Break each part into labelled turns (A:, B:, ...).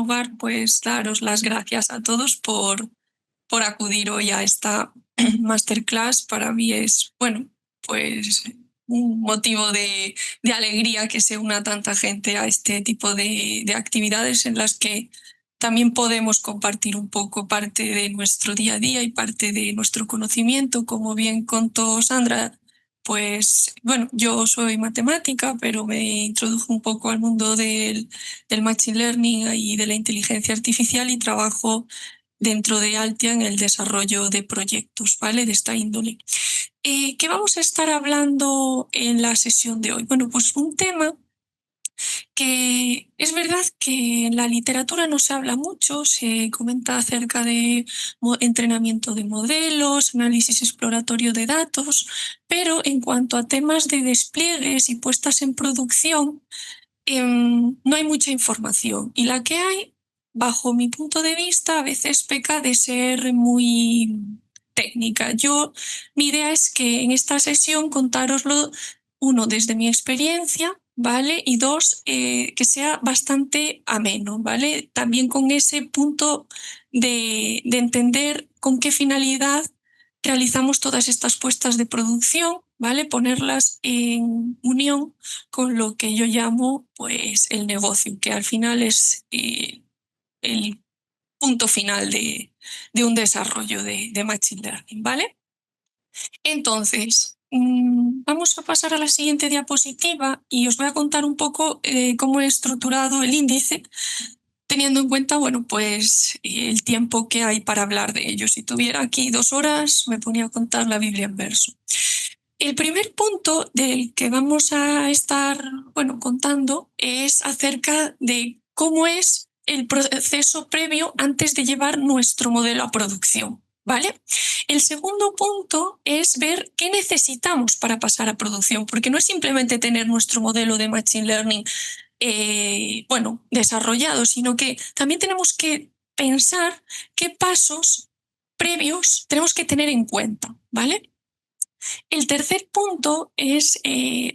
A: lugar, pues daros las gracias a todos por acudir hoy a esta masterclass. Para mí es, bueno, pues un motivo de alegría que se una tanta gente a este tipo de actividades en las que también podemos compartir un poco parte de nuestro día a día y parte de nuestro conocimiento. Como bien contó Sandra, pues bueno, yo soy matemática, pero me introdujo un poco al mundo del machine learning y de la inteligencia artificial y trabajo dentro de Altia en el desarrollo de proyectos, ¿vale? De esta índole. ¿Qué vamos a estar hablando en la sesión de hoy? Bueno, pues un tema que es verdad que en la literatura no se habla mucho, se comenta acerca de entrenamiento de modelos, análisis exploratorio de datos, pero en cuanto a temas de despliegues y puestas en producción, no hay mucha información. Y la que hay, bajo mi punto de vista, a veces peca de ser muy técnica. Mi idea es que en esta sesión contároslo, uno, desde mi experiencia, ¿vale? Y dos, que sea bastante ameno, ¿vale? También con ese punto de entender con qué finalidad realizamos todas estas puestas de producción, ¿vale? Ponerlas en unión con lo que yo llamo, pues, el negocio, que al final es el punto final de un desarrollo de Machine Learning, ¿vale? Entonces, vamos a pasar a la siguiente diapositiva y os voy a contar un poco cómo he estructurado el índice, teniendo en cuenta, bueno, pues el tiempo que hay para hablar de ello. Si tuviera aquí 2 horas, me ponía a contar la Biblia en verso. El primer punto del que vamos a estar, bueno, contando es acerca de cómo es el proceso previo antes de llevar nuestro modelo a producción, ¿vale? El segundo punto es ver qué necesitamos para pasar a producción, porque no es simplemente tener nuestro modelo de Machine Learning, bueno, desarrollado, sino que también tenemos que pensar qué pasos previos tenemos que tener en cuenta, ¿vale? El tercer punto es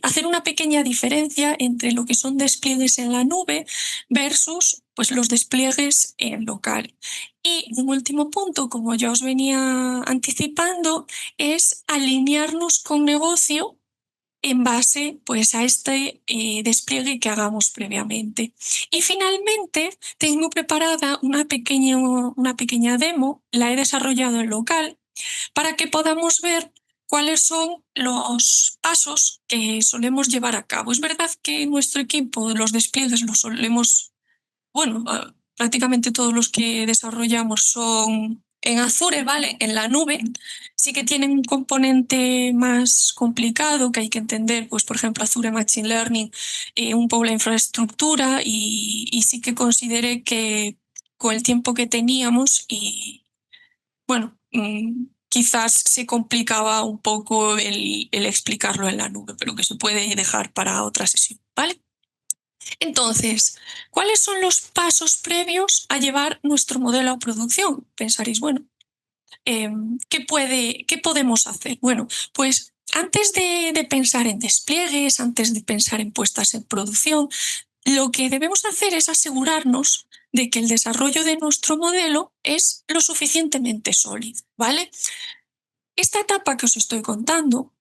A: hacer una pequeña diferencia entre lo que son despliegues en la nube versus, pues, los despliegues en local. Y un último punto, como ya os venía anticipando, es alinearnos con negocio en base, pues, a este despliegue que hagamos previamente. Y finalmente tengo preparada una pequeña demo, la he desarrollado en local, para que podamos ver cuáles son los pasos que solemos llevar a cabo. Es verdad que en nuestro equipo los despliegues los solemos, bueno, prácticamente todos los que desarrollamos son en Azure, ¿vale? En la nube. Sí que tienen un componente más complicado que hay que entender, pues por ejemplo Azure Machine Learning, un poco la infraestructura y sí que consideré que con el tiempo que teníamos y bueno, quizás se complicaba un poco el explicarlo en la nube, pero que se puede dejar para otra sesión, ¿vale? Entonces, ¿cuáles son los pasos previos a llevar nuestro modelo a producción? Pensaréis, bueno, ¿qué podemos hacer? Bueno, pues antes de pensar en despliegues, antes de pensar en puestas en producción, lo que debemos hacer es asegurarnos de que el desarrollo de nuestro modelo es lo suficientemente sólido, ¿vale? Esta etapa que os estoy contando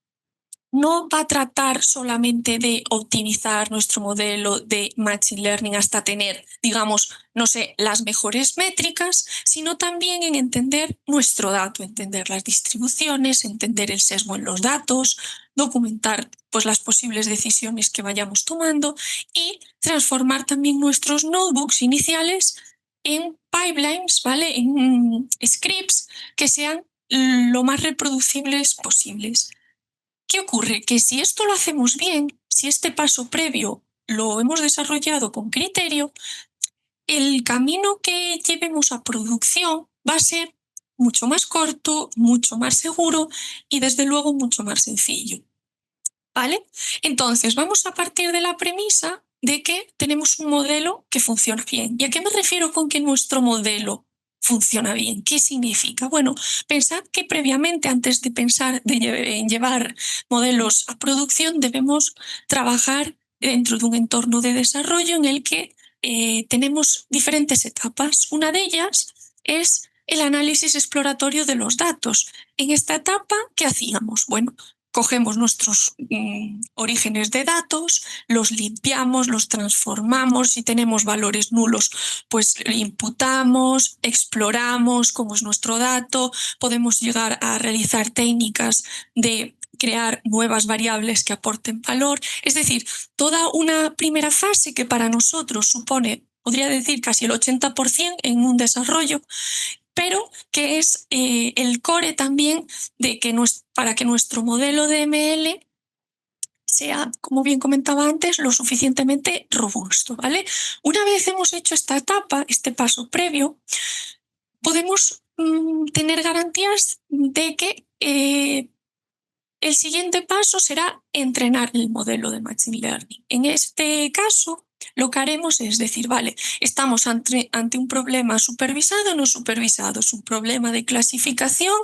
A: no va a tratar solamente de optimizar nuestro modelo de Machine Learning hasta tener, digamos, no sé, las mejores métricas, sino también en entender nuestro dato, entender las distribuciones, entender el sesgo en los datos, documentar, pues, las posibles decisiones que vayamos tomando y transformar también nuestros notebooks iniciales en pipelines, ¿vale? En scripts que sean lo más reproducibles posibles. ¿Qué ocurre? Que si esto lo hacemos bien, si este paso previo lo hemos desarrollado con criterio, el camino que llevemos a producción va a ser mucho más corto, mucho más seguro y desde luego mucho más sencillo, ¿vale? Entonces vamos a partir de la premisa de que tenemos un modelo que funciona bien. ¿Y a qué me refiero con que nuestro modelo funciona bien? ¿Qué significa? Bueno, pensad que previamente, antes de pensar en llevar modelos a producción, debemos trabajar dentro de un entorno de desarrollo en el que tenemos diferentes etapas. Una de ellas es el análisis exploratorio de los datos. En esta etapa, ¿qué hacíamos? Bueno, cogemos nuestros orígenes de datos, los limpiamos, los transformamos. Si tenemos valores nulos, pues imputamos, exploramos cómo es nuestro dato. Podemos llegar a realizar técnicas de crear nuevas variables que aporten valor. Es decir, toda una primera fase que para nosotros supone, podría decir, casi el 80% en un desarrollo, pero que es el core también de que para que nuestro modelo de ML sea, como bien comentaba antes, lo suficientemente robusto, ¿vale? Una vez hemos hecho esta etapa, este paso previo, podemos tener garantías de que el siguiente paso será entrenar el modelo de Machine Learning. En este caso, lo que haremos es decir, vale, estamos ante un problema supervisado o no supervisado, es un problema de clasificación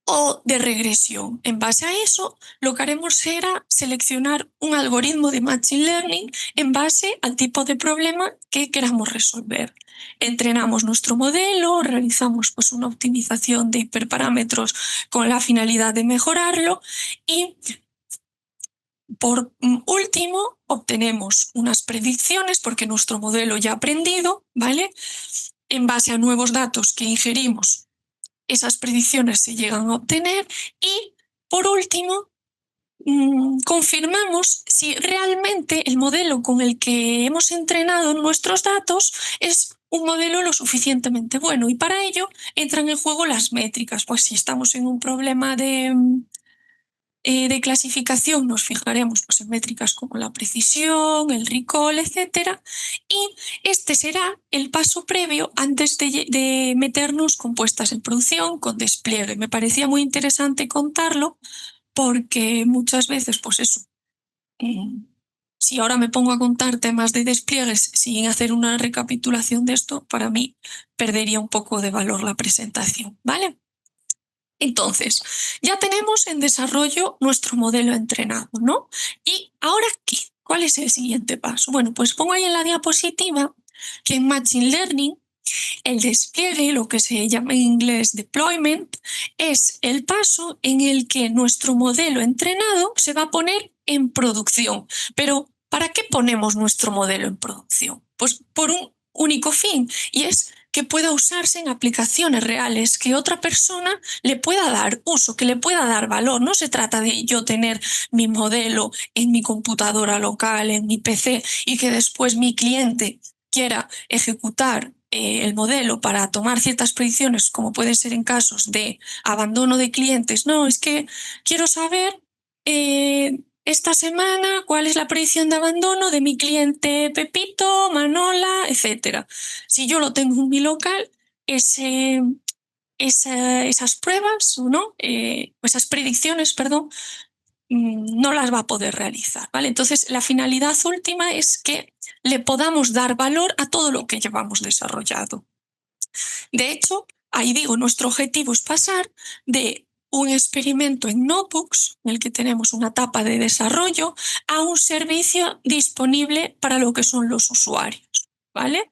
A: o de regresión. En base a eso, lo que haremos será seleccionar un algoritmo de Machine Learning en base al tipo de problema que queramos resolver. Entrenamos nuestro modelo, realizamos pues, una optimización de hiperparámetros con la finalidad de mejorarlo y por último obtenemos unas predicciones porque nuestro modelo ya ha aprendido, ¿vale? En base a nuevos datos que ingerimos, esas predicciones se llegan a obtener y por último confirmamos si realmente el modelo con el que hemos entrenado nuestros datos es un modelo lo suficientemente bueno y para ello entran en juego las métricas, pues si estamos en un problema de clasificación nos fijaremos pues, en métricas como la precisión, el recall, etc. Y este será el paso previo antes de meternos con puestas en producción, con despliegue. Me parecía muy interesante contarlo porque muchas veces, pues eso, si ahora me pongo a contar temas de despliegues sin hacer una recapitulación de esto, para mí perdería un poco de valor la presentación, ¿vale? Entonces, ya tenemos en desarrollo nuestro modelo entrenado, ¿no? ¿Y ahora qué? ¿Cuál es el siguiente paso? Bueno, pues pongo ahí en la diapositiva que en Machine Learning el despliegue, lo que se llama en inglés deployment, es el paso en el que nuestro modelo entrenado se va a poner en producción. Pero, ¿para qué ponemos nuestro modelo en producción? Pues por un único fin, y es que pueda usarse en aplicaciones reales, que otra persona le pueda dar uso, que le pueda dar valor. No se trata de yo tener mi modelo en mi computadora local, en mi PC, y que después mi cliente quiera ejecutar el modelo para tomar ciertas predicciones, como puede ser en casos de abandono de clientes. No, es que quiero saber esta semana cuál es la predicción de abandono de mi cliente Pepito, Manola, etc. Si yo lo tengo en mi local, esas pruebas, ¿no? Esas predicciones, perdón, no las va a poder realizar, ¿vale? Entonces, la finalidad última es que le podamos dar valor a todo lo que llevamos desarrollado. De hecho, ahí digo, nuestro objetivo es pasar de un experimento en notebooks, en el que tenemos una etapa de desarrollo, a un servicio disponible para lo que son los usuarios, ¿vale?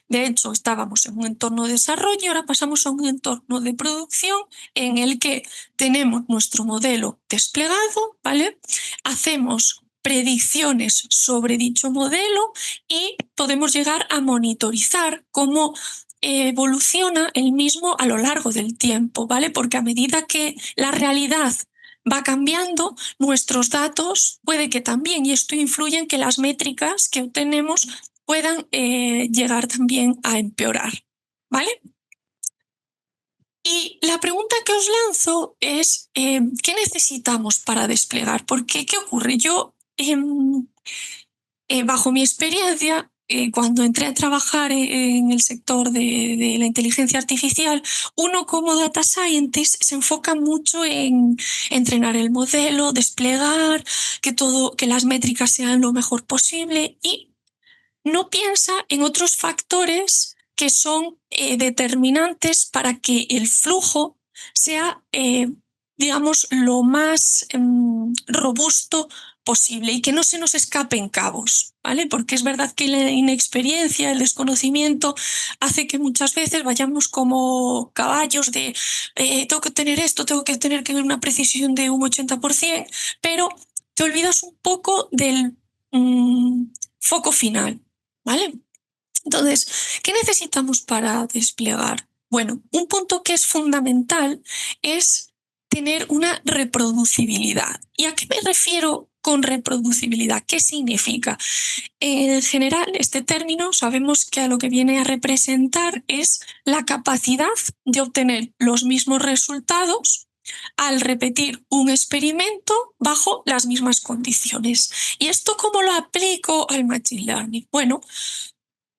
A: De hecho, estábamos en un entorno de desarrollo y ahora pasamos a un entorno de producción en el que tenemos nuestro modelo desplegado, ¿vale? Hacemos predicciones sobre dicho modelo y podemos llegar a monitorizar cómo evoluciona el mismo a lo largo del tiempo, ¿vale? Porque a medida que la realidad va cambiando, nuestros datos puede que también, y esto influye en que las métricas que obtenemos puedan llegar también a empeorar, ¿vale? Y la pregunta que os lanzo es, ¿qué necesitamos para desplegar? Porque, ¿qué ocurre? Yo, bajo mi experiencia, cuando entré a trabajar en el sector de la inteligencia artificial, uno como data scientist se enfoca mucho en entrenar el modelo, desplegar, que las métricas sean lo mejor posible y no piensa en otros factores que son determinantes para que el flujo sea, digamos, lo más robusto posible y que no se nos escapen cabos, ¿vale? Porque es verdad que la inexperiencia, el desconocimiento hace que muchas veces vayamos como caballos de tengo que tener esto, tengo que tener una precisión de un 80%, pero te olvidas un poco del foco final, ¿vale? Entonces, ¿qué necesitamos para desplegar? Bueno, un punto que es fundamental es tener una reproducibilidad. ¿Y a qué me refiero con reproducibilidad? ¿Qué significa? En general, este término sabemos que a lo que viene a representar es la capacidad de obtener los mismos resultados al repetir un experimento bajo las mismas condiciones. ¿Y esto cómo lo aplico al Machine Learning? Bueno,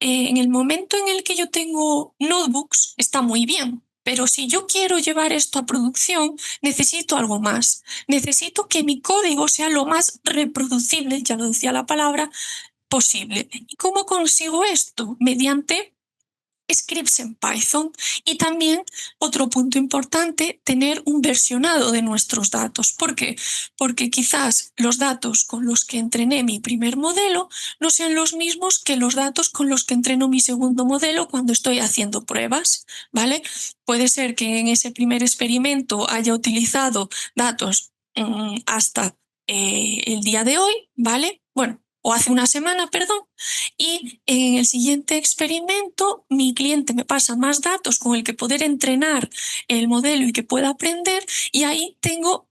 A: en el momento en el que yo tengo notebooks, está muy bien. Pero si yo quiero llevar esto a producción, necesito algo más. Necesito que mi código sea lo más reproducible, ya lo decía la palabra, posible. ¿Y cómo consigo esto? Mediante scripts en Python. Y también, otro punto importante, tener un versionado de nuestros datos. ¿Por qué? Porque quizás los datos con los que entrené mi primer modelo no sean los mismos que los datos con los que entreno mi segundo modelo cuando estoy haciendo pruebas, ¿vale? Puede ser que en ese primer experimento haya utilizado datos hasta el día de hoy, ¿vale? Bueno, o hace una semana, perdón, y en el siguiente experimento mi cliente me pasa más datos con el que poder entrenar el modelo y que pueda aprender, y ahí tengo,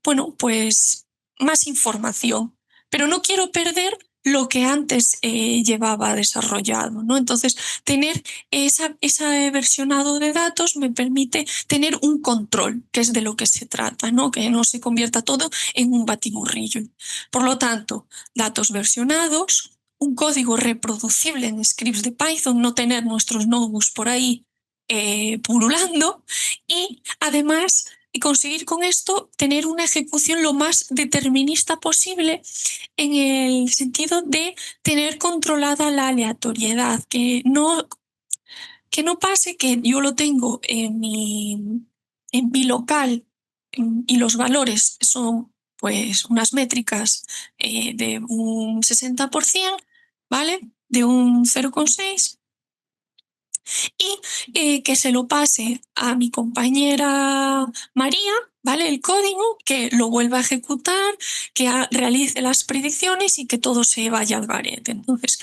A: bueno, pues más información, pero no quiero perder lo que antes llevaba desarrollado, ¿no? Entonces, tener ese versionado de datos me permite tener un control, que es de lo que se trata, ¿no? Que no se convierta todo en un batiburrillo. Por lo tanto, datos versionados, un código reproducible en scripts de Python, no tener nuestros notebooks por ahí pululando, y además conseguir con esto tener una ejecución lo más determinista posible en el sentido de tener controlada la aleatoriedad, que no pase que yo lo tengo en mi local y los valores son pues unas métricas de un 60%, ¿vale? De un 0,6, y que se lo pase a mi compañera María, ¿vale? El código, que lo vuelva a ejecutar, que realice las predicciones y que todo se vaya al garete. Entonces,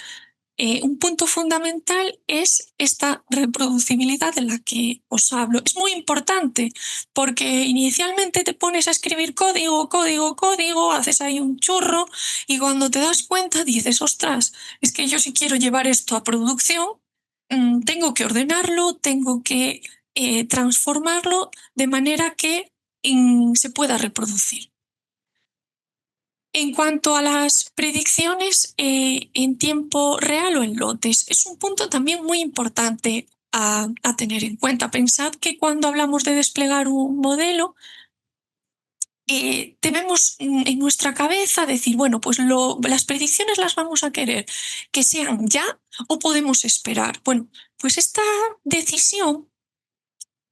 A: un punto fundamental es esta reproducibilidad de la que os hablo. Es muy importante porque inicialmente te pones a escribir código, código, código, haces ahí un churro y cuando te das cuenta dices, ostras, es que yo si quiero llevar esto a producción, tengo que ordenarlo, tengo que transformarlo de manera que se pueda reproducir. En cuanto a las predicciones en tiempo real o en lotes, es un punto también muy importante a tener en cuenta. Pensad que cuando hablamos de desplegar un modelo, debemos en nuestra cabeza decir, bueno, pues las predicciones las vamos a querer que sean ya o podemos esperar. Bueno, pues esta decisión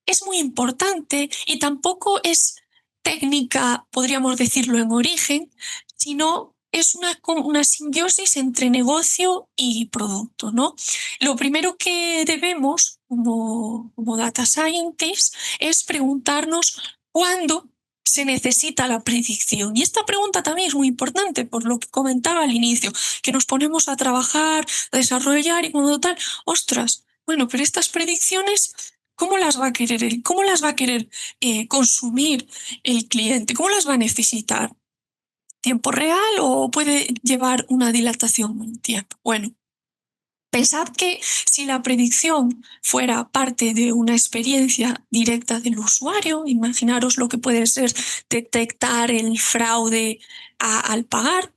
A: es muy importante y tampoco es técnica, podríamos decirlo, en origen, sino es una simbiosis entre negocio y producto, ¿no? Lo primero que debemos, como data scientists, es preguntarnos cuándo se necesita la predicción. Y esta pregunta también es muy importante, por lo que comentaba al inicio, que nos ponemos a trabajar, a desarrollar y cuando tal, ostras, bueno, pero estas predicciones, ¿cómo las va a querer ¿Cómo las va a querer consumir el cliente? ¿Cómo las va a necesitar? ¿Tiempo real o puede llevar una dilatación en tiempo? Bueno, pensad que si la predicción fuera parte de una experiencia directa del usuario, imaginaros lo que puede ser detectar el fraude al pagar,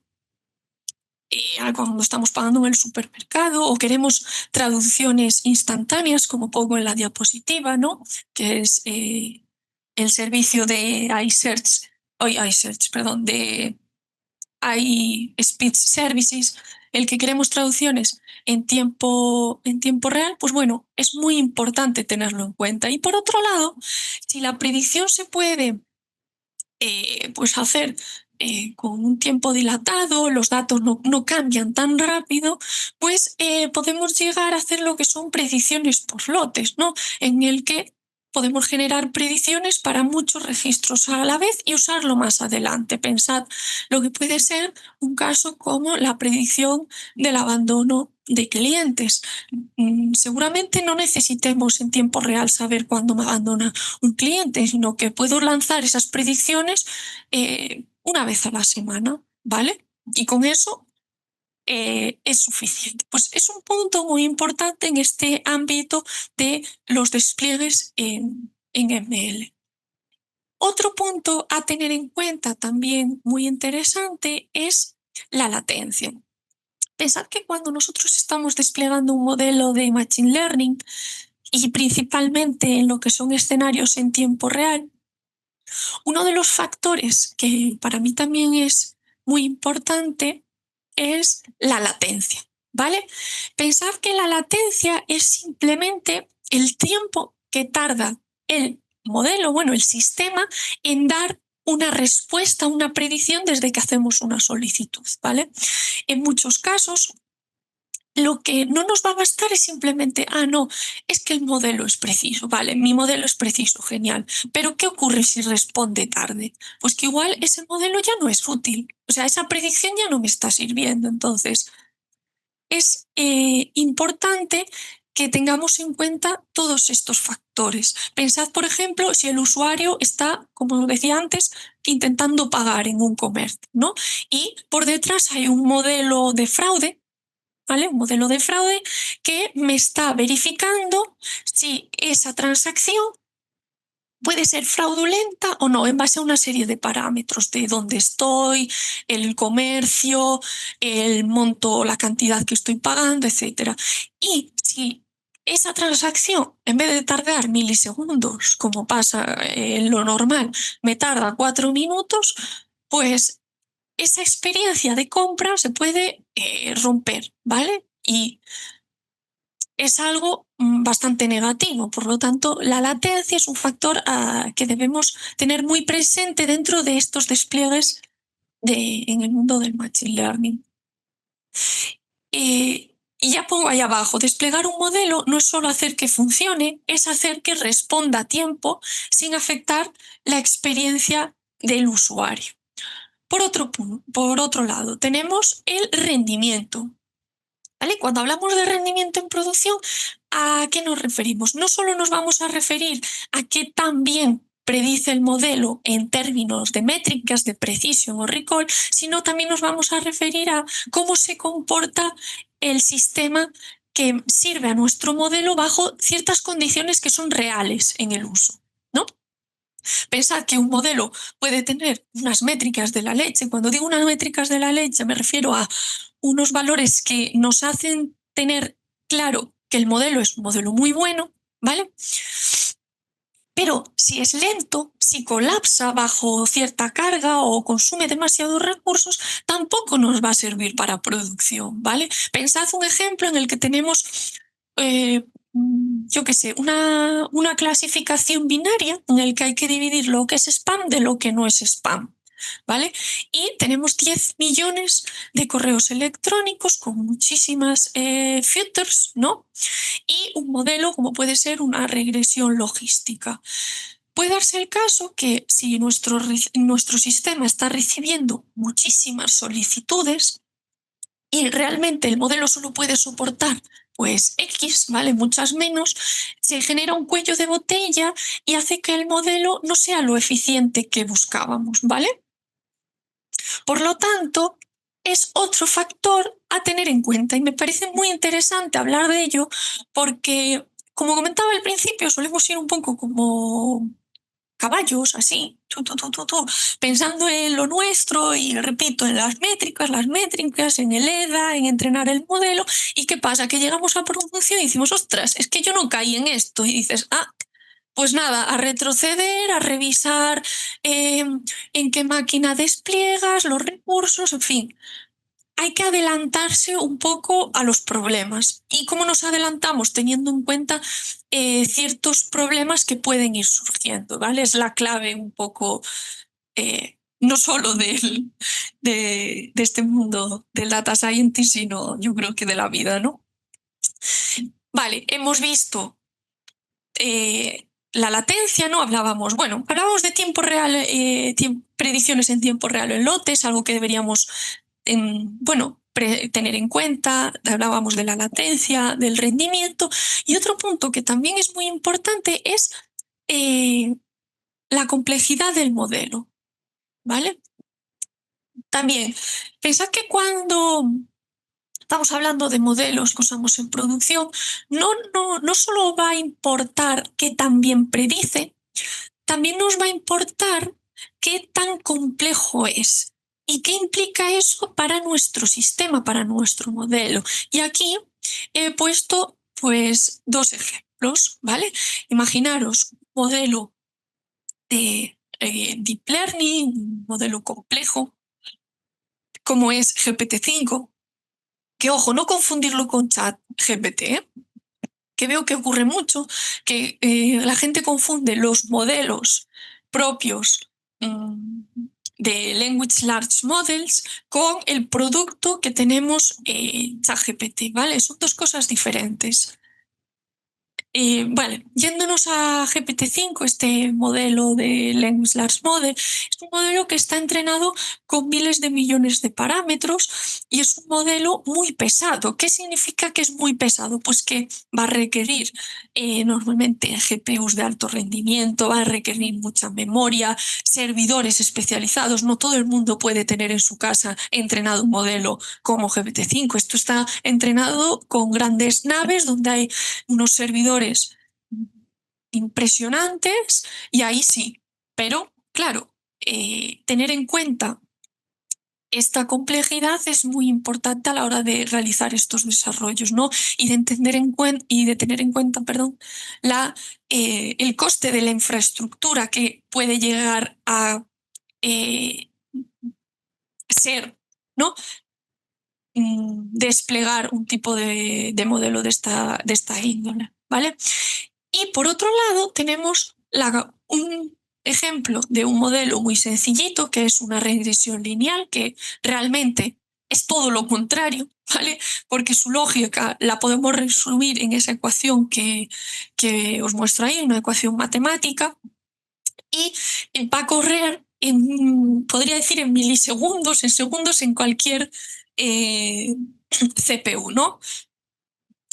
A: cuando estamos pagando en el supermercado o queremos traducciones instantáneas, como pongo en la diapositiva, ¿no? Que es el servicio de iSearch, perdón, de iSpeech Services, el que queremos traducciones en tiempo real, pues bueno, es muy importante tenerlo en cuenta. Y por otro lado, si la predicción se puede pues hacer con un tiempo dilatado, los datos no cambian tan rápido, pues podemos llegar a hacer lo que son predicciones por lotes, ¿no? En el que podemos generar predicciones para muchos registros a la vez y usarlo más adelante. Pensad lo que puede ser un caso como la predicción del abandono de clientes. Seguramente no necesitemos en tiempo real saber cuándo me abandona un cliente, sino que puedo lanzar esas predicciones una vez a la semana, ¿vale? Y con eso es suficiente. Pues es un punto muy importante en este ámbito de los despliegues en ML. Otro punto a tener en cuenta también muy interesante es la latencia. Pensad que cuando nosotros estamos desplegando un modelo de Machine Learning y principalmente en lo que son escenarios en tiempo real, uno de los factores que para mí también es muy importante es la latencia, ¿vale? Pensad que la latencia es simplemente el tiempo que tarda el modelo, bueno, el sistema, en dar una respuesta, una predicción desde que hacemos una solicitud, ¿vale? En muchos casos, lo que no nos va a bastar es simplemente, no, es que el modelo es preciso, vale, mi modelo es preciso, genial, pero ¿qué ocurre si responde tarde? Pues que igual ese modelo ya no es útil, o sea, esa predicción ya no me está sirviendo. Entonces, es importante que tengamos en cuenta todos estos factores. Pensad, por ejemplo, si el usuario está, como decía antes, intentando pagar en un comercio, ¿no? Y por detrás hay un modelo de fraude, ¿vale? Un modelo de fraude que me está verificando si esa transacción puede ser fraudulenta o no en base a una serie de parámetros de dónde estoy, el comercio, el monto, la cantidad que estoy pagando, etc. Y si esa transacción, en vez de tardar milisegundos, como pasa en lo normal, me tarda 4 minutos, pues esa experiencia de compra se puede romper, ¿vale? Y es algo bastante negativo. Por lo tanto, la latencia es un factor que debemos tener muy presente dentro de estos despliegues en el mundo del Machine Learning. Y ya pongo ahí abajo, desplegar un modelo no es solo hacer que funcione, es hacer que responda a tiempo sin afectar la experiencia del usuario. Por otro lado, tenemos el rendimiento. ¿Vale? Cuando hablamos de rendimiento en producción, ¿a qué nos referimos? No solo nos vamos a referir a qué tan bien predice el modelo en términos de métricas de precisión o recall, sino también nos vamos a referir a cómo se comporta el sistema que sirve a nuestro modelo bajo ciertas condiciones que son reales en el uso, ¿no? Pensad que un modelo puede tener unas métricas de la leche. Cuando digo unas métricas de la leche me refiero a unos valores que nos hacen tener claro que el modelo es un modelo muy bueno, ¿vale? Pero si es lento, si colapsa bajo cierta carga o consume demasiados recursos, tampoco nos va a servir para producción, ¿vale? Pensad un ejemplo en el que tenemos, yo qué sé, una clasificación binaria en el que hay que dividir lo que es spam de lo que no es spam, ¿vale? Y tenemos 10 millones de correos electrónicos con muchísimas filters, ¿no? Y un modelo como puede ser una regresión logística. Puede darse el caso que si nuestro sistema está recibiendo muchísimas solicitudes y realmente el modelo solo puede soportar pues X, ¿vale? Muchas menos, se genera un cuello de botella y hace que el modelo no sea lo eficiente que buscábamos, ¿vale? Por lo tanto, es otro factor a tener en cuenta y me parece muy interesante hablar de ello porque, como comentaba al principio, solemos ir un poco como caballos, así, pensando en lo nuestro y, repito, en las métricas, en el EDA, en entrenar el modelo. ¿Y qué pasa? Que llegamos a producción y decimos, ostras, es que yo no caí en esto. Y dices, pues nada, a retroceder, a revisar en qué máquina despliegas, los recursos, en fin. Hay que adelantarse un poco a los problemas. ¿Y cómo nos adelantamos? Teniendo en cuenta ciertos problemas que pueden ir surgiendo, ¿vale? Es la clave un poco no solo de este mundo del data scientist, sino yo creo que de la vida, ¿no? Vale, hemos visto la latencia, ¿no? Hablábamos de tiempo real, predicciones en tiempo real en lotes, algo que deberíamos, tener en cuenta. Hablábamos de la latencia, del rendimiento. Y otro punto que también es muy importante es la complejidad del modelo, ¿vale? También, pensad que cuando estamos hablando de modelos que usamos en producción, no solo va a importar qué tan bien predice, también nos va a importar qué tan complejo es y qué implica eso para nuestro sistema, para nuestro modelo. Y aquí he puesto pues dos ejemplos, ¿vale? Imaginaros un modelo de Deep Learning, un modelo complejo, como es GPT-5, que ojo, no confundirlo con ChatGPT, ¿eh? Que veo que ocurre mucho, que la gente confunde los modelos propios de Language Large Models con el producto que tenemos ChatGPT, ¿vale? Son dos cosas diferentes. Vale, yéndonos a GPT-5, este modelo de Language Large Model, es un modelo que está entrenado con miles de millones de parámetros y es un modelo muy pesado. ¿Qué significa que es muy pesado? Pues que va a requerir normalmente GPUs de alto rendimiento, va a requerir mucha memoria, servidores especializados. No todo el mundo puede tener en su casa entrenado un modelo como GPT-5. Esto está entrenado con grandes naves donde hay unos servidores impresionantes y ahí sí. Pero, claro, tener en cuenta esta complejidad es muy importante a la hora de realizar estos desarrollos, ¿no? Y de tener en cuenta, perdón, el coste de la infraestructura que puede llegar a eh, ser, ¿no? Desplegar un tipo de modelo de esta índole, ¿vale? Y por otro lado, tenemos un ejemplo de un modelo muy sencillito, que es una regresión lineal, que realmente es todo lo contrario, ¿vale? Porque su lógica la podemos resumir en esa ecuación que os muestro ahí, una ecuación matemática, y va a correr podría decir, en milisegundos, en segundos, en cualquier CPU, ¿no?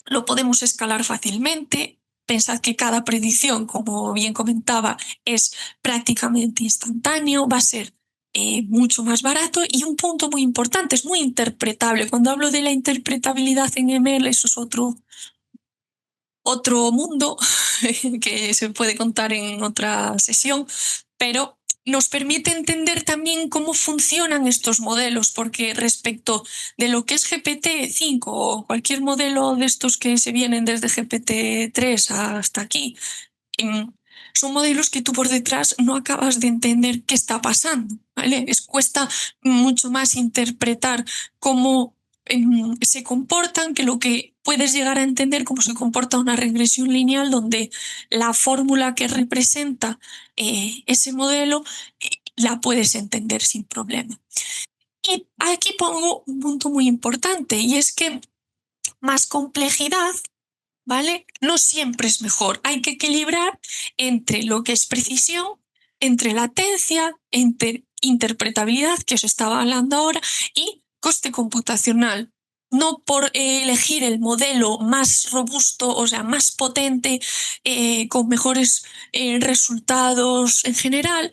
A: Lo podemos escalar fácilmente. Pensad que cada predicción, como bien comentaba, es prácticamente instantáneo, va a ser mucho más barato y un punto muy importante, es muy interpretable. Cuando hablo de la interpretabilidad en ML, eso es otro mundo que se puede contar en otra sesión, pero nos permite entender también cómo funcionan estos modelos, porque respecto de lo que es GPT-5 o cualquier modelo de estos que se vienen desde GPT-3 hasta aquí, son modelos que tú por detrás no acabas de entender qué está pasando, ¿vale? Cuesta mucho más interpretar cómo se comportan que lo que puedes llegar a entender cómo se comporta una regresión lineal donde la fórmula que representa ese modelo la puedes entender sin problema. Y aquí pongo un punto muy importante y es que más complejidad, ¿vale? No siempre es mejor. Hay que equilibrar entre lo que es precisión, entre latencia, entre interpretabilidad, que os estaba hablando ahora, y coste computacional. No por elegir el modelo más robusto, o sea, más potente, con mejores resultados en general,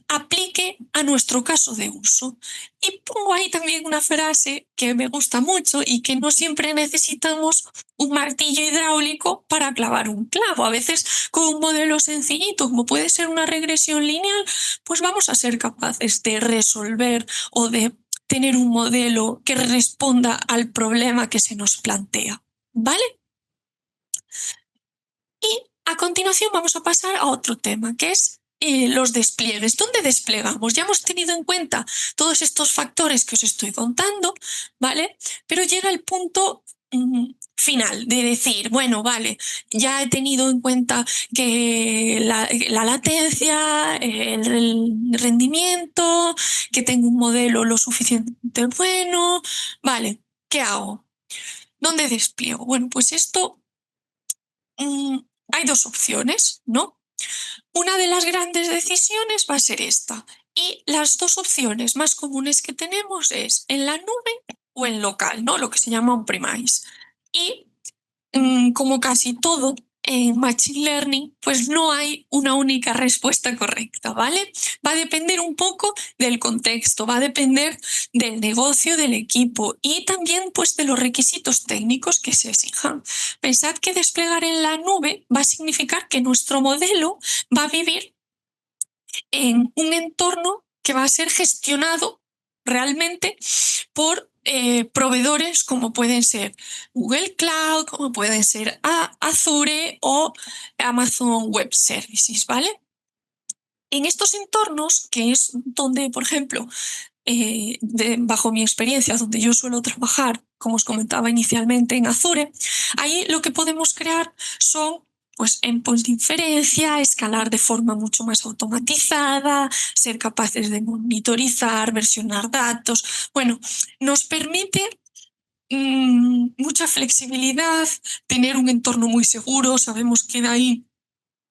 A: aplique a nuestro caso de uso. Y pongo ahí también una frase que me gusta mucho y que no siempre necesitamos un martillo hidráulico para clavar un clavo. A veces con un modelo sencillito, como puede ser una regresión lineal, pues vamos a ser capaces de resolver o de tener un modelo que responda al problema que se nos plantea. ¿Vale? Y a continuación vamos a pasar a otro tema, que es los despliegues. ¿Dónde desplegamos? Ya hemos tenido en cuenta todos estos factores que os estoy contando, ¿vale? Pero llega el punto final, de decir, bueno, vale, ya he tenido en cuenta que la latencia, el rendimiento, que tengo un modelo lo suficientemente bueno, vale, ¿qué hago? ¿Dónde despliego? Bueno, pues esto mm, hay dos opciones, ¿no? Una de las grandes decisiones va a ser esta. Y las dos opciones más comunes que tenemos es en la nube o en local, ¿no? Lo que se llama on-premise. Y como casi todo en Machine Learning, pues no hay una única respuesta correcta, ¿vale? Va a depender un poco del contexto, va a depender del negocio, del equipo y también pues de los requisitos técnicos que se exijan. Pensad que desplegar en la nube va a significar que nuestro modelo va a vivir en un entorno que va a ser gestionado realmente por proveedores como pueden ser Google Cloud, como pueden ser Azure o Amazon Web Services, ¿vale? En estos entornos, que es donde, por ejemplo, bajo mi experiencia, donde yo suelo trabajar, como os comentaba inicialmente en Azure, ahí lo que podemos crear son pues endpoints de inferencia, escalar de forma mucho más automatizada, ser capaces de monitorizar, versionar datos. Bueno, nos permite mucha flexibilidad, tener un entorno muy seguro. Sabemos que de ahí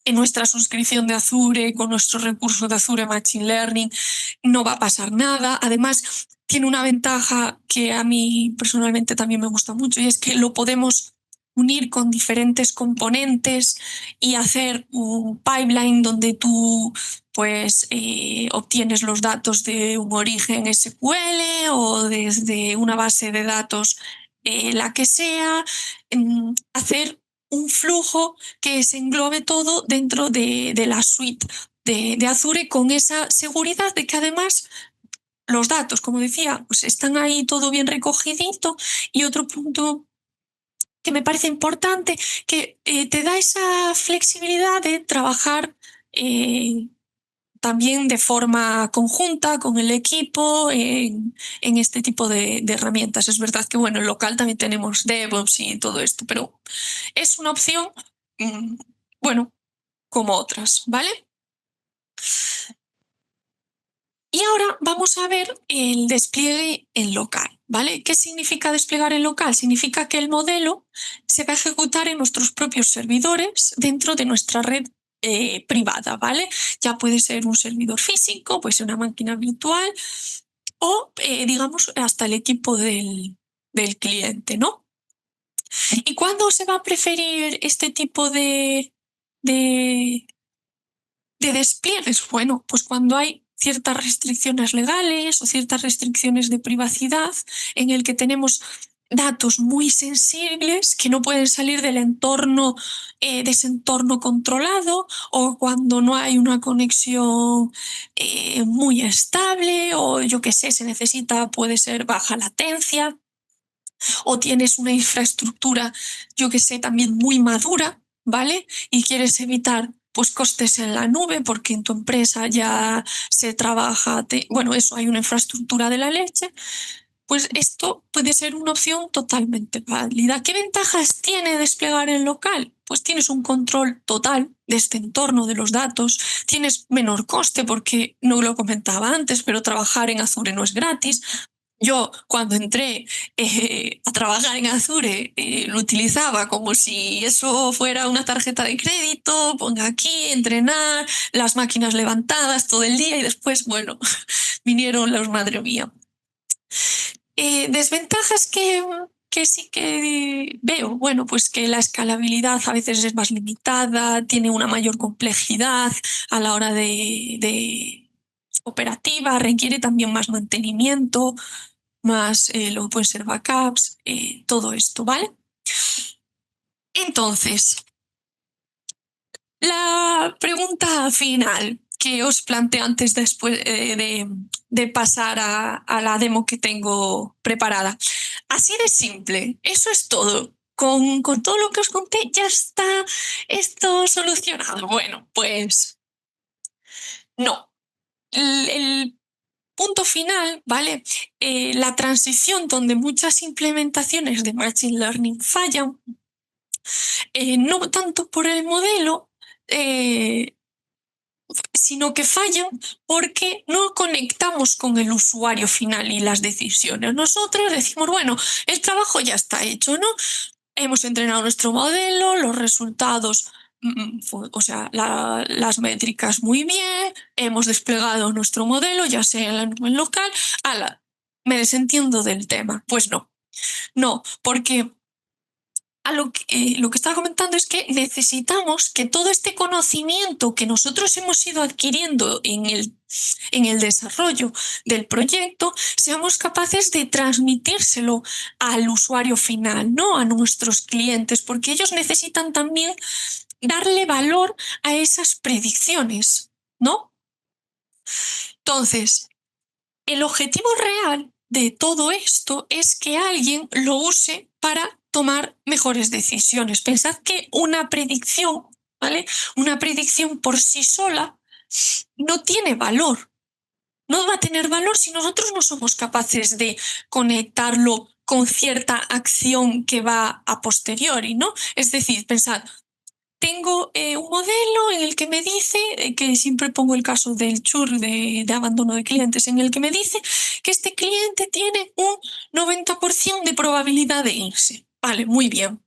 A: en nuestra suscripción de Azure, con nuestro recurso de Azure Machine Learning, no va a pasar nada. Además, tiene una ventaja que a mí personalmente también me gusta mucho y es que lo podemos unir con diferentes componentes y hacer un pipeline donde tú pues obtienes los datos de un origen SQL o desde una base de datos la que sea, hacer un flujo que se englobe todo dentro de la suite de Azure con esa seguridad de que además los datos, como decía, pues están ahí todo bien recogidito. Y otro punto que me parece importante, que te da esa flexibilidad de trabajar también de forma conjunta con el equipo en este tipo de herramientas. Es verdad que, bueno, en local también tenemos DevOps y todo esto, pero es una opción, mm, bueno, como otras, ¿vale? Y ahora vamos a ver el despliegue en local, ¿vale? ¿Qué significa desplegar en local? Significa que el modelo se va a ejecutar en nuestros propios servidores dentro de nuestra red privada, ¿vale? Ya puede ser un servidor físico, puede ser una máquina virtual o, digamos, hasta el equipo del cliente, ¿no? ¿Y cuándo se va a preferir este tipo de, de despliegues? Bueno, pues cuando hay ciertas restricciones legales o ciertas restricciones de privacidad en el que tenemos datos muy sensibles que no pueden salir del entorno, de ese entorno controlado, o cuando no hay una conexión muy estable, o yo qué sé, se necesita, puede ser baja latencia, o tienes una infraestructura, yo que sé, también muy madura, ¿vale? Y quieres evitar pues costes en la nube porque en tu empresa ya se trabaja, bueno, eso, hay una infraestructura de la leche, pues esto puede ser una opción totalmente válida. ¿Qué ventajas tiene desplegar en local? Pues tienes un control total de este entorno de los datos, tienes menor coste porque no lo comentaba antes, pero trabajar en Azure no es gratis. Yo cuando entré a trabajar en Azure lo utilizaba como si eso fuera una tarjeta de crédito, ponga aquí, entrenar, las máquinas levantadas todo el día y después, bueno, vinieron los madre mía. Desventajas que sí que veo, bueno, pues que la escalabilidad a veces es más limitada, tiene una mayor complejidad a la hora de operativa, requiere también más mantenimiento, más luego pueden ser backups, todo esto, ¿vale? Entonces, la pregunta final que os planteo antes después de pasar a la demo que tengo preparada. Así de simple, eso es todo. Con todo lo que os conté ya está esto solucionado. Bueno, pues no. El punto final, ¿vale? La transición donde muchas implementaciones de Machine Learning fallan, no tanto por el modelo, sino que fallan porque no conectamos con el usuario final y las decisiones. Nosotros decimos, bueno, el trabajo ya está hecho, ¿no? Hemos entrenado nuestro modelo, los resultados, o sea, las métricas muy bien, hemos desplegado nuestro modelo, ya sea en la nube local, me desentiendo del tema. Pues no, porque lo que estaba comentando es que necesitamos que todo este conocimiento que nosotros hemos ido adquiriendo en el desarrollo del proyecto, seamos capaces de transmitírselo al usuario final, ¿no? A nuestros clientes, porque ellos necesitan también darle valor a esas predicciones, ¿no? Entonces, el objetivo real de todo esto es que alguien lo use para tomar mejores decisiones. Pensad que una predicción, ¿vale? Una predicción por sí sola no tiene valor. No va a tener valor si nosotros no somos capaces de conectarlo con cierta acción que va a posteriori, ¿no? Es decir, pensad, tengo un modelo en el que me dice, que siempre pongo el caso del churn de abandono de clientes, en el que me dice que este cliente tiene un 90% de probabilidad de irse. Vale, muy bien.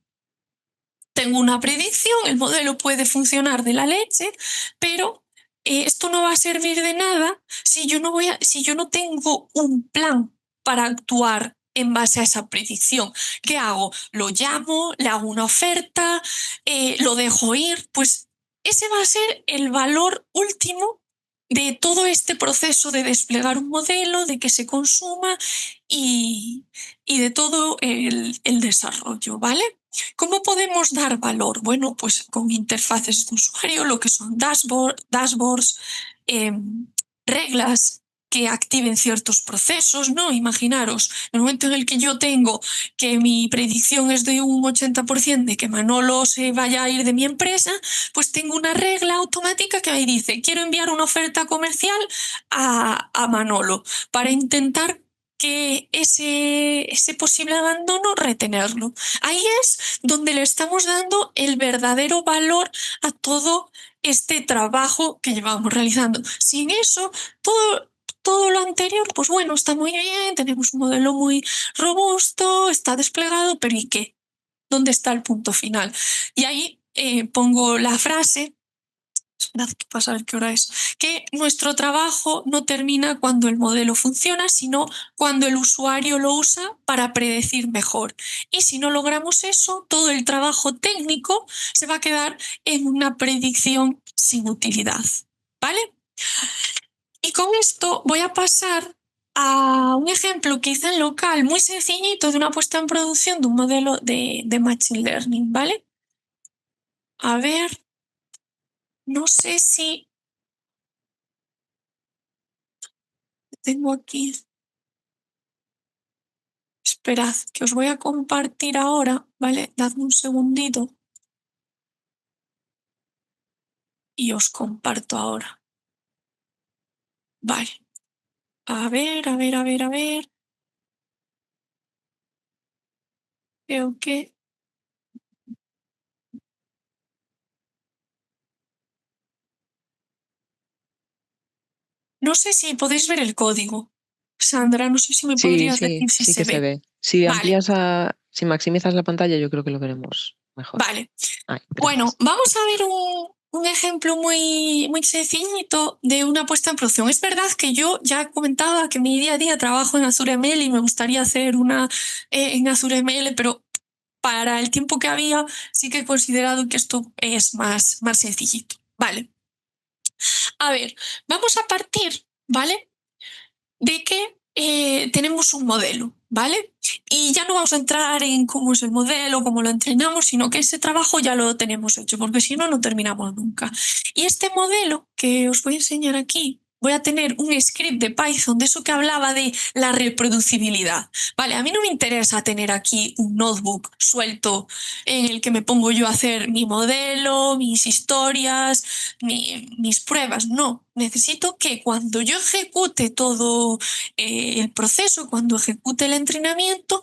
A: Tengo una predicción, el modelo puede funcionar de la leche, pero esto no va a servir de nada si yo no tengo un plan para actuar en base a esa predicción. ¿Qué hago? ¿Lo llamo? ¿Le hago una oferta? ¿Lo dejo ir? Pues ese va a ser el valor último de todo este proceso de desplegar un modelo, de que se consuma y, de todo el desarrollo, ¿vale? ¿Cómo podemos dar valor? Bueno, pues con interfaces de usuario, lo que son dashboards, reglas que activen ciertos procesos, ¿no? Imaginaros, en el momento en el que yo tengo que mi predicción es de un 80% de que Manolo se vaya a ir de mi empresa, pues tengo una regla automática que me dice, quiero enviar una oferta comercial a Manolo para intentar que ese posible abandono retenerlo. Ahí es donde le estamos dando el verdadero valor a todo este trabajo que llevamos realizando. Sin eso, todo lo anterior, pues bueno, está muy bien, tenemos un modelo muy robusto, está desplegado, pero ¿y qué? ¿Dónde está el punto final? Y ahí pongo la frase, esperad que pasa a ver qué hora es, que nuestro trabajo no termina cuando el modelo funciona, sino cuando el usuario lo usa para predecir mejor. Y si no logramos eso, todo el trabajo técnico se va a quedar en una predicción sin utilidad. ¿Vale? Y con esto voy a pasar a un ejemplo que hice en local muy sencillito de una puesta en producción de un modelo de Machine Learning, ¿vale? A ver, no sé si tengo aquí. Esperad, que os voy a compartir ahora, ¿vale? Dadme un segundito y os comparto ahora. Vale. A ver, a ver, a ver, a ver. Creo que... No sé si podéis ver el código. Sandra, no sé si me
B: Sí,
A: podrías
B: sí,
A: decir si
B: sí
A: se
B: que se
A: ve.
B: ve. Si
A: Vale,
B: si maximizas la pantalla, yo creo que lo veremos mejor.
A: vale.
B: Ay,
A: Bueno,
B: gracias.
A: vamos a ver un ejemplo muy sencillito de una puesta en producción. Es verdad que yo ya comentaba que mi día a día trabajo en Azure ML y me gustaría hacer una en Azure ML, pero para el tiempo que había sí que he considerado que esto es más sencillito. Vale. A ver, vamos a partir, ¿vale? De que tenemos un modelo, ¿vale? Y ya no vamos a entrar en cómo es el modelo, cómo lo entrenamos, sino que ese trabajo ya lo tenemos hecho, porque si no, no terminamos nunca. Y este modelo que os voy a enseñar aquí, voy a tener un script de Python, de eso que hablaba de la reproducibilidad. Vale, a mí no me interesa tener aquí un notebook suelto en el que me pongo yo a hacer mi modelo, mis historias, mis pruebas. No, necesito que cuando yo ejecute todo el proceso, cuando ejecute el entrenamiento,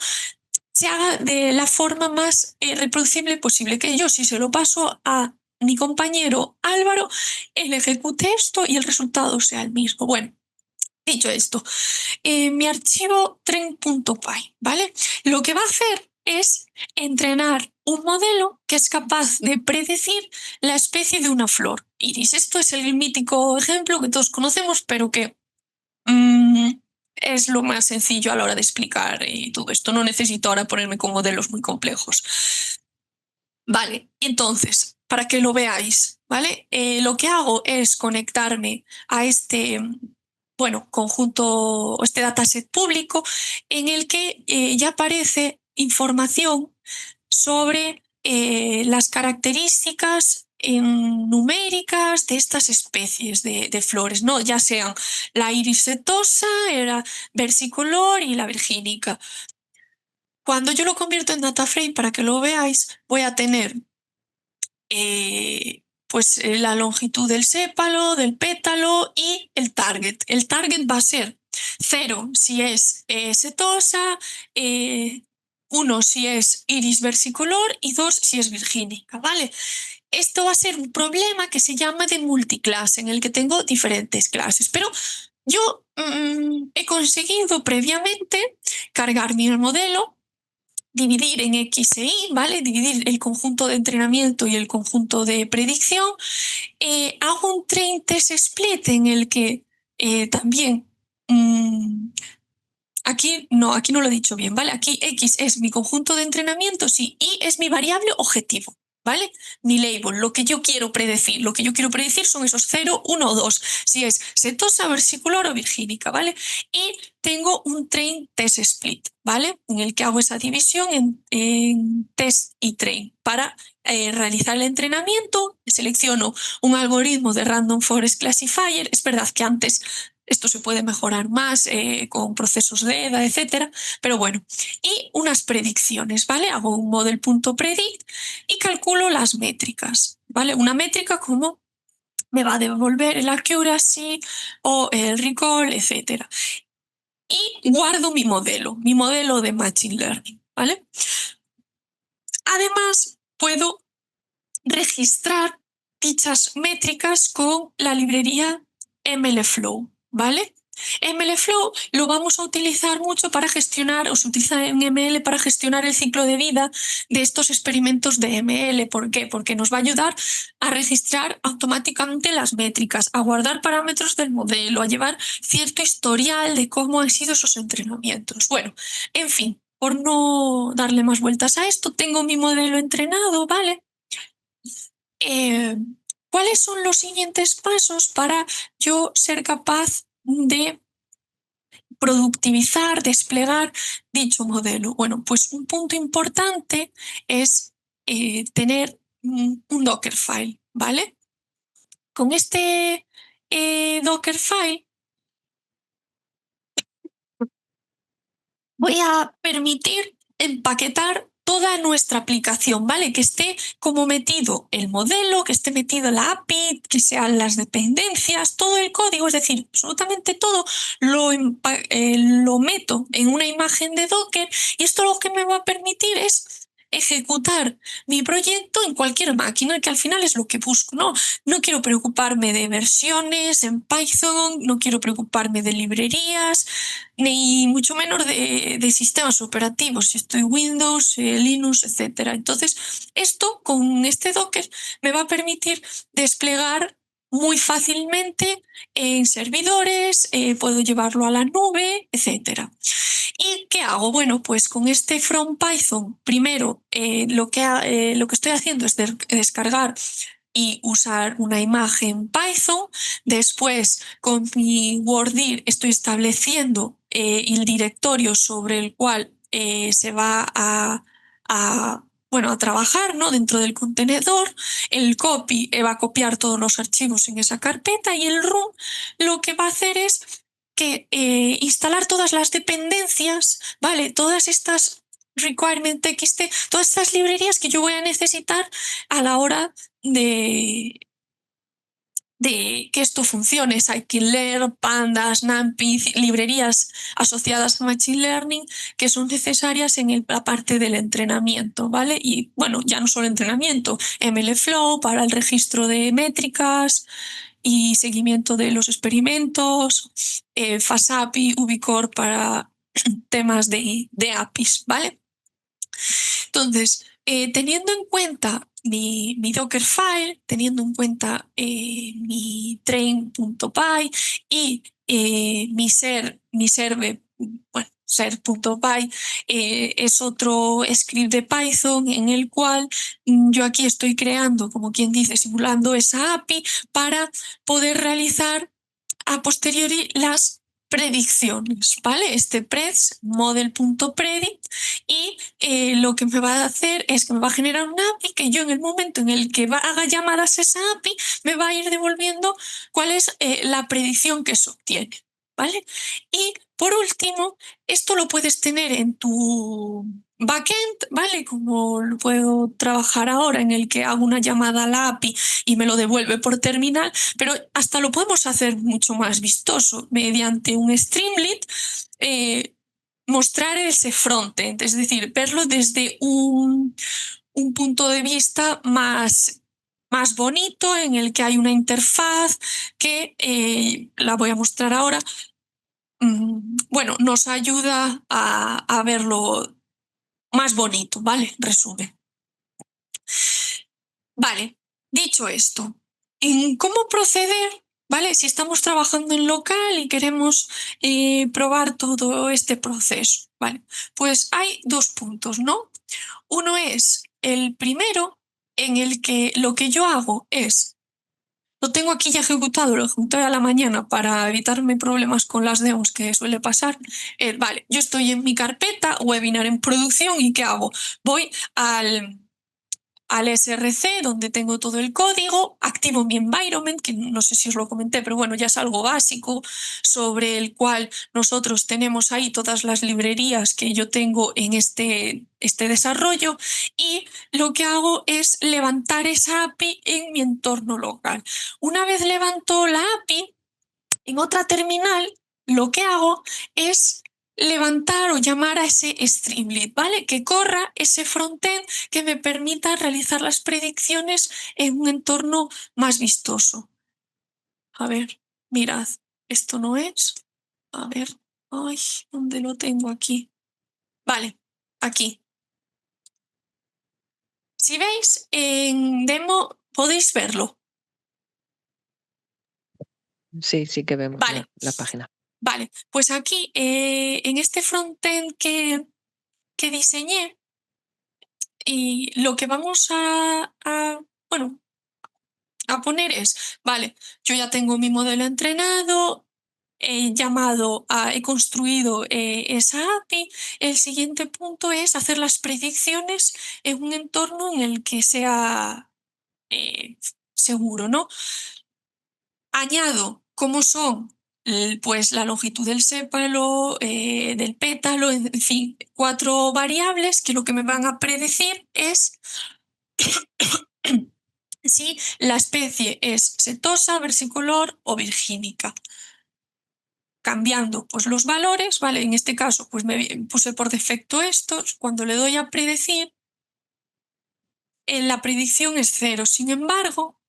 A: se haga de la forma más reproducible posible, que yo si se lo paso a mi compañero Álvaro, él ejecute esto y el resultado sea el mismo. Bueno, dicho esto, mi archivo train.py, ¿vale? Lo que va a hacer es entrenar un modelo que es capaz de predecir la especie de una flor. Iris, esto es el mítico ejemplo que todos conocemos, pero que es lo más sencillo a la hora de explicar todo esto. No necesito ahora ponerme con modelos muy complejos. Vale, entonces, para que lo veáis, ¿vale? Lo que hago es conectarme a este, bueno, conjunto, este dataset público en el que ya aparece información sobre las características numéricas de estas especies de flores, ¿no? Ya sean la iris setosa, la versicolor y la virgínica. Cuando yo lo convierto en data frame, para que lo veáis, voy a tener pues la longitud del sépalo, del pétalo y el target. El target va a ser 0 si es setosa, 1 si es iris versicolor y 2 si es virgínica, ¿vale? Esto va a ser un problema que se llama de multiclase, en el que tengo diferentes clases, pero yo he conseguido previamente cargar mi modelo, dividir en X e Y, ¿vale? Dividir el conjunto de entrenamiento y el conjunto de predicción. Hago un train test split en el que también aquí no lo he dicho bien, ¿vale? Aquí X es mi conjunto de entrenamientos y Y es mi variable objetivo, ¿vale? Mi label, lo que yo quiero predecir. Lo que yo quiero predecir son esos 0, 1 o 2, si es setosa, versicular o virgínica, ¿vale? Y tengo un train test split, ¿vale? En el que hago esa división en test y train para realizar el entrenamiento. Selecciono un algoritmo de Random Forest Classifier. Es verdad que antes esto se puede mejorar más con procesos de EDA, etcétera, pero bueno. Y unas predicciones, ¿vale? Hago un model.predict y calculo las métricas, ¿vale? Una métrica como me va a devolver el accuracy o el recall, etcétera. Y guardo mi modelo de Machine Learning, ¿vale? Además, puedo registrar dichas métricas con la librería MLflow, ¿vale? MLflow lo vamos a utilizar mucho para gestionar, o se utiliza en ML para gestionar el ciclo de vida de estos experimentos de ML. ¿Por qué? Porque nos va a ayudar a registrar automáticamente las métricas, a guardar parámetros del modelo, a llevar cierto historial de cómo han sido esos entrenamientos. Bueno, en fin, por no darle más vueltas a esto, tengo mi modelo entrenado, ¿vale? ¿Cuáles son los siguientes pasos para yo ser capaz de productivizar, desplegar dicho modelo? Bueno, pues un punto importante es tener un Dockerfile, ¿vale? Con este Dockerfile voy a permitir empaquetar toda nuestra aplicación, ¿vale? Que esté como metido el modelo, que esté metido la API, que sean las dependencias, todo el código, es decir, absolutamente todo lo meto en una imagen de Docker y esto lo que me va a permitir es ejecutar mi proyecto en cualquier máquina, que al final es lo que busco, ¿no? No quiero preocuparme de versiones en Python, no quiero preocuparme de librerías, ni mucho menos de sistemas operativos, si estoy Windows, Linux, etcétera. Entonces, esto con este Docker me va a permitir desplegar muy fácilmente en servidores, puedo llevarlo a la nube, etcétera. ¿Y qué hago? Bueno, pues con este From Python, primero lo que estoy haciendo es descargar y usar una imagen Python. Después, con mi Worddir estoy estableciendo el directorio sobre el cual se va a bueno, a trabajar, ¿no? Dentro del contenedor. El copy va a copiar todos los archivos en esa carpeta y el root lo que va a hacer es que instalar todas las dependencias, ¿vale? Todas estas requirement txt, todas estas librerías que yo voy a necesitar a la hora de que esto funcione. Scikit-learn, Pandas, NumPy, librerías asociadas a Machine Learning que son necesarias en la parte del entrenamiento, ¿vale? Y bueno, ya no solo entrenamiento, MLflow para el registro de métricas y seguimiento de los experimentos, FastAPI, Ubicore para temas de APIs, ¿vale? Entonces, teniendo en cuenta mi Dockerfile, teniendo en cuenta mi train.py y mi serve, bueno, ser.py es otro script de Python en el cual yo aquí estoy creando, como quien dice, simulando esa API para poder realizar a posteriori las predicciones, ¿vale? Este preds model.predict y lo que me va a hacer es que me va a generar una API que yo en el momento en el que haga llamadas a esa API me va a ir devolviendo cuál es la predicción que se obtiene, ¿vale? Y por último, esto lo puedes tener en tu backend, ¿vale? Como lo puedo trabajar ahora en el que hago una llamada a la API y me lo devuelve por terminal, pero hasta lo podemos hacer mucho más vistoso mediante un Streamlit, mostrar ese frontend, es decir, verlo desde un punto de vista más bonito en el que hay una interfaz que la voy a mostrar ahora. Bueno, nos ayuda a verlo más bonito, ¿vale? Resumen. Vale, dicho esto, ¿en cómo proceder? ¿Vale? Si estamos trabajando en local y queremos probar todo este proceso, ¿vale? Pues hay dos puntos, ¿no? Uno es el primero en el que lo que yo hago es, lo tengo aquí ya ejecutado, lo ejecuté a la mañana para evitarme problemas con las demos que suele pasar. Vale, yo estoy en mi carpeta, webinar en producción y ¿qué hago? Voy al SRC, donde tengo todo el código, activo mi environment, que no sé si os lo comenté, pero bueno, ya es algo básico sobre el cual nosotros tenemos ahí todas las librerías que yo tengo en este desarrollo y lo que hago es levantar esa API en mi entorno local. Una vez levanto la API, en otra terminal, lo que hago es levantar o llamar a ese Streamlit, ¿vale? Que corra ese frontend que me permita realizar las predicciones en un entorno más vistoso. A ver, mirad, esto no es. A ver, ay, ¿dónde lo tengo aquí? Vale, aquí. Si veis en demo, podéis verlo.
B: Sí, sí que vemos
A: Vale,
B: la página.
A: vale. Pues aquí, en este frontend que diseñé, y lo que vamos bueno, a poner es, vale, yo ya tengo mi modelo entrenado, he construido esa API. El siguiente punto es hacer las predicciones en un entorno en el que sea seguro, ¿no? Añado cómo son pues la longitud del sépalo, del pétalo, en fin, 4 variables que lo que me van a predecir es si la especie es setosa, versicolor o virgínica. Cambiando pues los valores, ¿vale? En este caso pues me puse por defecto estos. Cuando le doy a predecir, la predicción es 0. Sin embargo,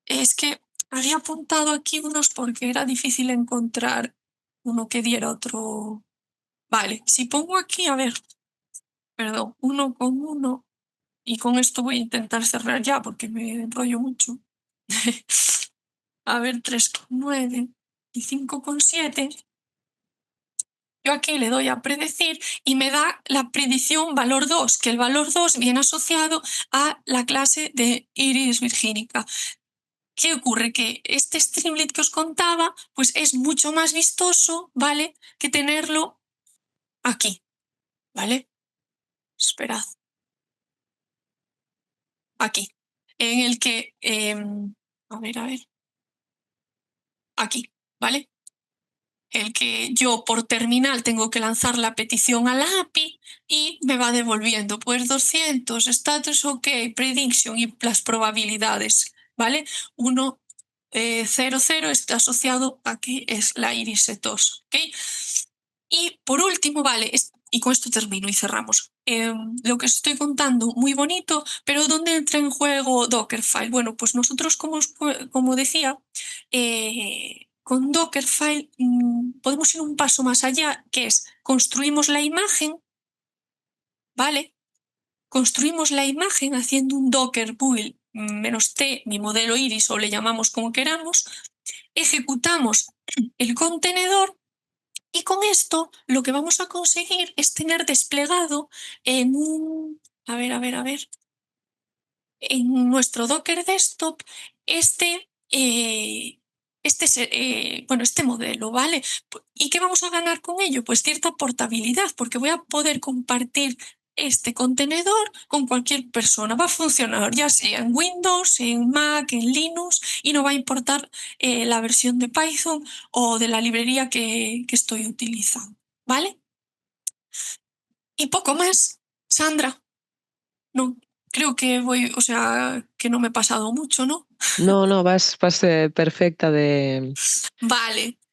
A: es que había apuntado aquí unos porque era difícil encontrar uno que diera otro. Vale, si pongo aquí, a ver, perdón, 1,1 y con esto voy a intentar cerrar ya porque me enrollo mucho. A ver, 3,9 y 5,7. Yo aquí le doy a predecir y me da la predicción valor 2, que el valor 2 viene asociado a la clase de Iris virgínica. ¿Qué ocurre? Que este Streamlit que os contaba pues es mucho más vistoso, ¿vale? Que tenerlo aquí, ¿vale? Esperad. aquí, en el que, a ver, aquí, ¿vale? El que yo por terminal tengo que lanzar la petición a la API y me va devolviendo pues 200, status OK, prediction y las probabilidades, ¿vale? 1, 0, 0 está asociado a que es la iris setos, ¿ok? Y por último, vale, y con esto termino y cerramos. Lo que os estoy contando, muy bonito, pero ¿dónde entra en juego Dockerfile? Bueno, pues nosotros, como decía, con Dockerfile podemos ir un paso más allá, que es construimos la imagen, ¿vale? Construimos la imagen haciendo un Docker build -t, mi modelo iris, o le llamamos como queramos, ejecutamos el contenedor y con esto lo que vamos a conseguir es tener desplegado en un, a ver, en nuestro Docker desktop este, bueno, este modelo, ¿vale? ¿Y qué vamos a ganar con ello? Pues cierta portabilidad, porque voy a poder compartir este contenedor con cualquier persona. Va a funcionar ya sea en Windows, en Mac, en Linux, y no va a importar la versión de Python o de la librería que estoy utilizando, ¿vale? Y poco más, Sandra. No, creo que voy, o sea, que no me he pasado mucho, ¿no?
B: No, no, vas perfecta
A: Vale.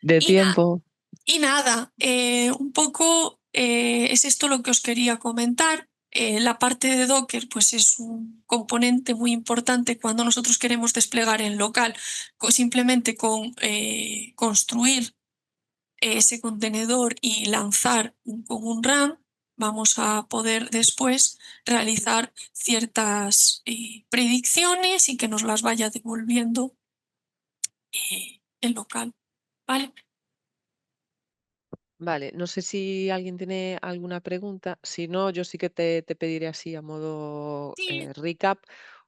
B: de
A: Y, na-
B: tiempo.
A: y nada, un poco es esto lo que os quería comentar. La parte de Docker, pues es un componente muy importante cuando nosotros queremos desplegar en local, simplemente con construir ese contenedor y lanzar con un RAM, vamos a poder después realizar ciertas predicciones y que nos las vaya devolviendo el local. ¿Vale?
B: Vale, no sé si alguien tiene alguna pregunta. Si no, yo sí que te pediré así a modo
A: Sí,
B: recap.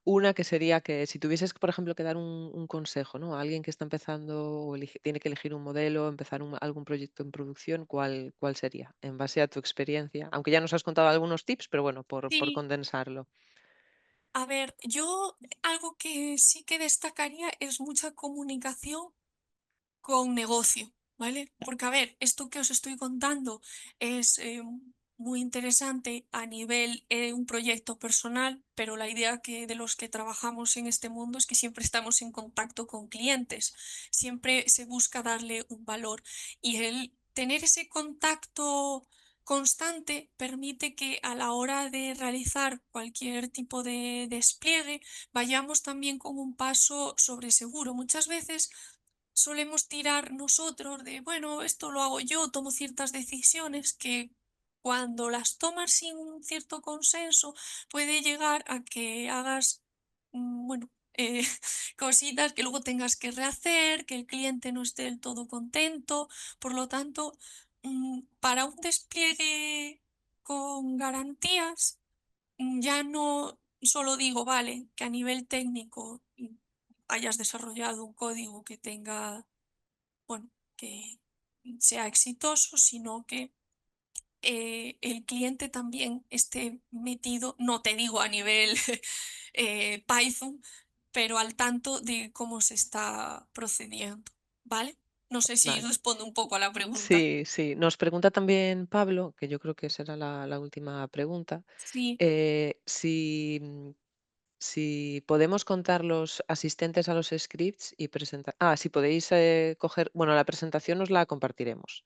B: Una que sería que si tuvieses, por ejemplo, que dar un consejo, ¿no? A alguien que está empezando o tiene que elegir un modelo, empezar algún proyecto en producción, ¿cuál sería? En base a tu experiencia. Aunque ya nos has contado algunos tips, pero bueno, por
A: sí.
B: condensarlo.
A: A ver, yo algo que sí que destacaría es mucha comunicación con negocio, ¿vale? Porque, a ver, esto que os estoy contando es muy interesante a nivel un proyecto personal, pero la idea que de los que trabajamos en este mundo es que siempre estamos en contacto con clientes, siempre se busca darle un valor y el tener ese contacto constante permite que a la hora de realizar cualquier tipo de despliegue vayamos también con un paso sobre seguro. Muchas veces solemos tirar nosotros de, bueno, esto lo hago yo, tomo ciertas decisiones que cuando las tomas sin un cierto consenso puede llegar a que hagas, bueno, cositas que luego tengas que rehacer, que el cliente no esté del todo contento. Por lo tanto, para un despliegue con garantías, ya no solo digo, vale, que a nivel técnico hayas desarrollado un código que tenga, bueno, que sea exitoso, sino que el cliente también esté metido, no te digo a nivel Python, pero al tanto de cómo se está procediendo, ¿vale? No sé si
B: Vale.
A: respondo un poco a la pregunta.
B: Sí, sí. Nos pregunta también Pablo, que yo creo que será la última pregunta,
A: Sí,
B: si podemos contar los asistentes a los scripts y presentar. Si podéis coger. Bueno, la presentación nos la compartiremos.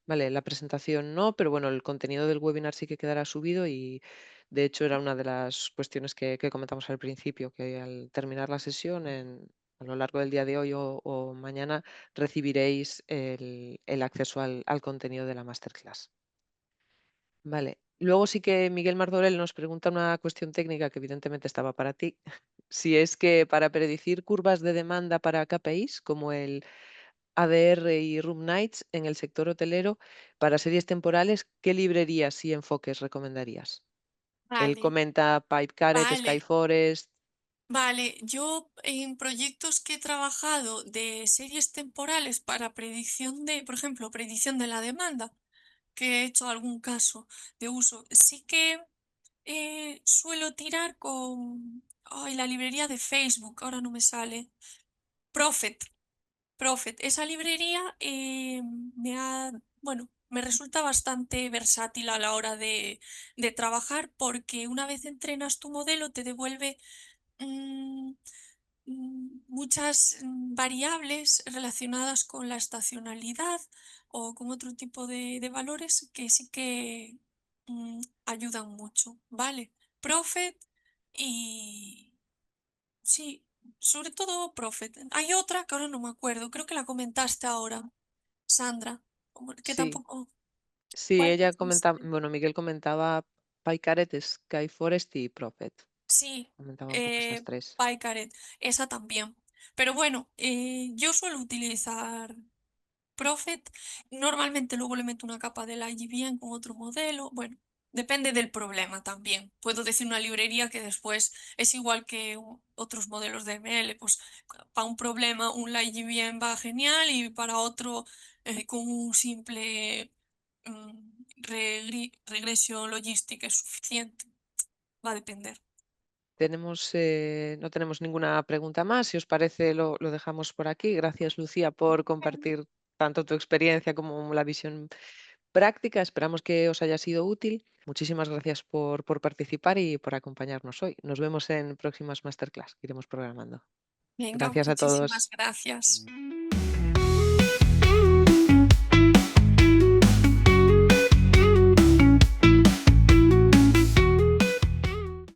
B: Vale, la presentación no, pero bueno, el contenido del webinar sí que quedará subido y de hecho era una de las cuestiones que comentamos al principio, que al terminar la sesión, a lo largo del día de hoy o mañana, recibiréis el acceso al contenido de la masterclass. Vale. Luego sí que Miguel Mardorel nos pregunta una cuestión técnica que evidentemente estaba para ti. Si es que para predecir curvas de demanda para KPIs, como el ADR y Room Nights en el sector hotelero, para series temporales, ¿qué librerías y enfoques recomendarías? Él
A: vale,
B: comenta Pipecaret,
A: vale.
B: Skyforest.
A: Vale, yo en proyectos que he trabajado de series temporales para predicción de, por ejemplo, predicción de la demanda, que he hecho algún caso de uso, sí que suelo tirar con... Ay, la librería de Facebook, ahora no me sale. Prophet, Prophet. Esa librería bueno, me resulta bastante versátil a la hora de trabajar porque una vez entrenas tu modelo te devuelve mm, muchas variables relacionadas con la estacionalidad o con otro tipo de valores que sí que ayudan mucho, ¿vale? Prophet y sí, sobre todo Prophet. Hay otra que ahora no me acuerdo, creo que la comentaste ahora, Sandra, que
B: Sí,
A: tampoco,
B: sí,
A: ¿cuál
B: ella comentaba,
A: dijiste?
B: bueno, Miguel comentaba Paycaret, Skyforest y Prophet.
A: Sí,
B: Comentaba un poco esas 3.
A: Pikaret, esa también. Pero bueno, yo suelo utilizar Prophet. Normalmente luego le meto una capa del IGBM con otro modelo. Bueno, depende del problema también. Puedo decir una librería que después es igual que otros modelos de ML. Pues para un problema un IGBM va genial y para otro con un simple regression logística es suficiente. Va a depender.
B: No tenemos ninguna pregunta más. Si os parece, lo dejamos por aquí. Gracias, Lucía, por compartir tanto tu experiencia como la visión práctica. Esperamos que os haya sido útil. Muchísimas gracias por participar y por acompañarnos hoy. Nos vemos en próximas masterclass que iremos programando.
A: Venga,
B: Gracias a
A: muchísimas
B: todos.
A: gracias.